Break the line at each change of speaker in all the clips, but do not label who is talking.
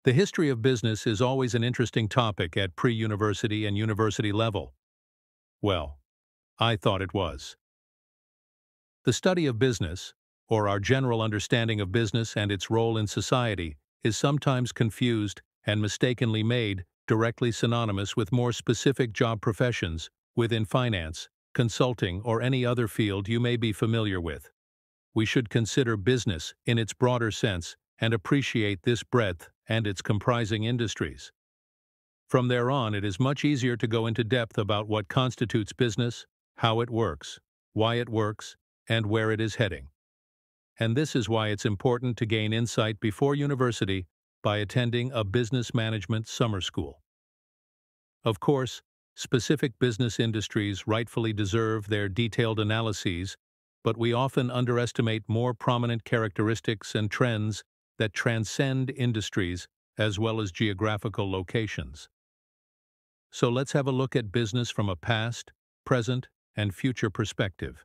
The history of business is always an interesting topic at pre-university and university level. Well, I thought it was. The study of business, or our general understanding of business and its role in society, is sometimes confused and mistakenly made directly synonymous with more specific job professions within finance, consulting, or any other field you may be familiar with. We should consider business in its broader sense and appreciate this breadth and its comprising industries. From there on, it is much easier to go into depth about what constitutes business, how it works, why it works, and where it is heading. And this is why it's important to gain insight before university by attending a business management summer school. Of course, specific business industries rightfully deserve their detailed analyses, but we often underestimate more prominent characteristics and trends that transcend industries as well as geographical locations. So let's have a look at business from a past, present, and future perspective.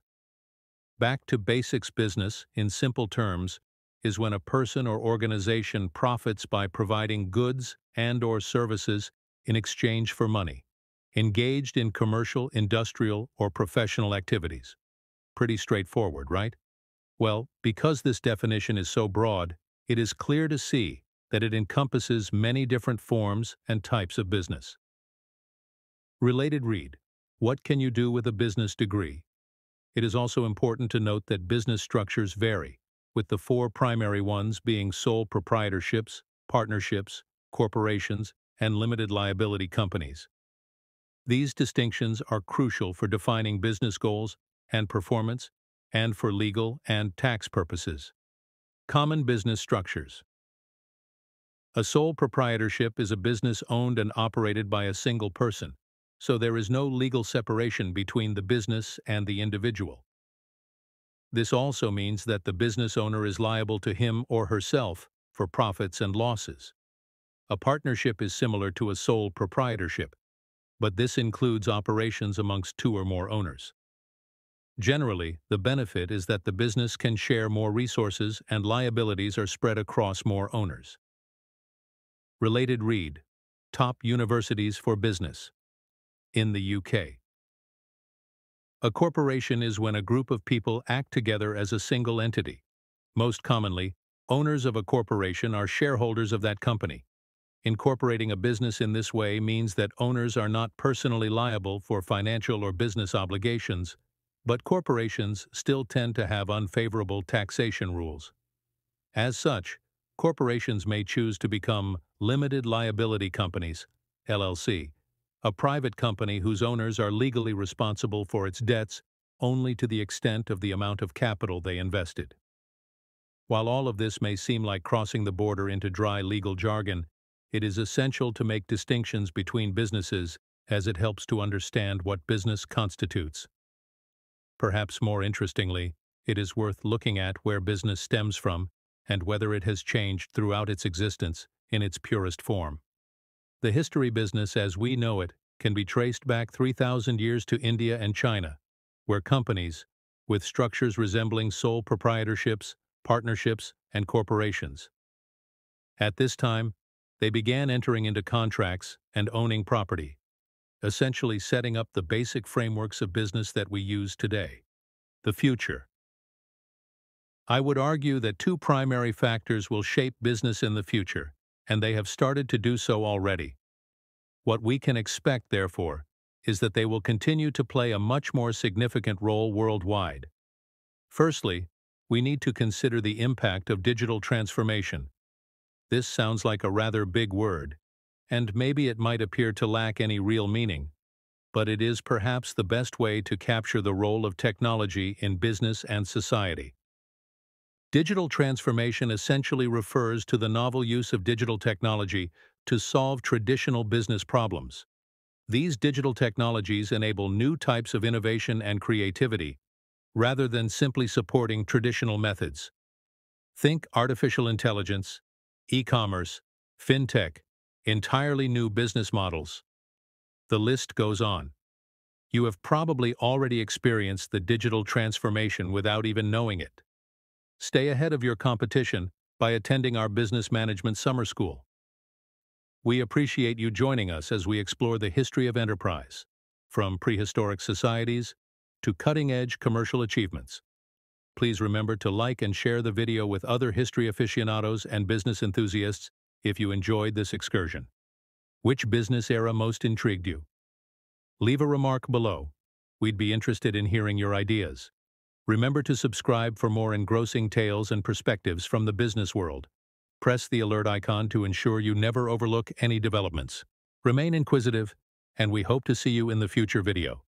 Back to basics business, in simple terms, is when a person or organization profits by providing goods and/or services in exchange for money, engaged in commercial, industrial, or professional activities. Pretty straightforward, right? Well, because this definition is so broad, it is clear to see that it encompasses many different forms and types of business. Related read: what can you do with a business degree? It is also important to note that business structures vary, with the four primary ones being sole proprietorships, partnerships, corporations, and limited liability companies. These distinctions are crucial for defining business goals and performance, and for legal and tax purposes. Common business structures. A sole proprietorship is a business owned and operated by a single person, so there is no legal separation between the business and the individual. This also means that the business owner is liable to him or herself for profits and losses. A partnership is similar to a sole proprietorship, but this includes operations amongst two or more owners. Generally, the benefit is that the business can share more resources and liabilities are spread across more owners. Related read: top universities for business. In the UK. A corporation is when a group of people act together as a single entity. Most commonly, owners of a corporation are shareholders of that company. Incorporating a business in this way means that owners are not personally liable for financial or business obligations, but corporations still tend to have unfavorable taxation rules. As such, corporations may choose to become limited liability companies, LLC, a private company whose owners are legally responsible for its debts only to the extent of the amount of capital they invested. While all of this may seem like crossing the border into dry legal jargon, it is essential to make distinctions between businesses as it helps to understand what business constitutes. Perhaps more interestingly, it is worth looking at where business stems from and whether it has changed throughout its existence in its purest form. The history business as we know it can be traced back 3,000 years to India and China, where companies, with structures resembling sole proprietorships, partnerships, and corporations. At this time, they began entering into contracts and owning property, essentially setting up the basic frameworks of business that we use today. The future. I would argue that two primary factors will shape business in the future, and they have started to do so already. What we can expect, therefore, is that they will continue to play a much more significant role worldwide. Firstly, we need to consider the impact of digital transformation. This sounds like a rather big word, and maybe it might appear to lack any real meaning, but it is perhaps the best way to capture the role of technology in business and society. Digital transformation essentially refers to the novel use of digital technology to solve traditional business problems. These digital technologies enable new types of innovation and creativity, rather than simply supporting traditional methods. Think artificial intelligence, e-commerce, fintech, entirely new business models. The list goes on. You have probably already experienced the digital transformation without even knowing it. Stay ahead of your competition by attending our business management summer school. We appreciate you joining us as we explore the history of enterprise, from prehistoric societies to cutting-edge commercial achievements. Please remember to like and share the video with other history aficionados and business enthusiasts if you enjoyed this excursion. Which business era most intrigued you? Leave a remark below. We'd be interested in hearing your ideas. Remember to subscribe for more engrossing tales and perspectives from the business world. Press the alert icon to ensure you never overlook any developments. Remain inquisitive, and we hope to see you in the future video.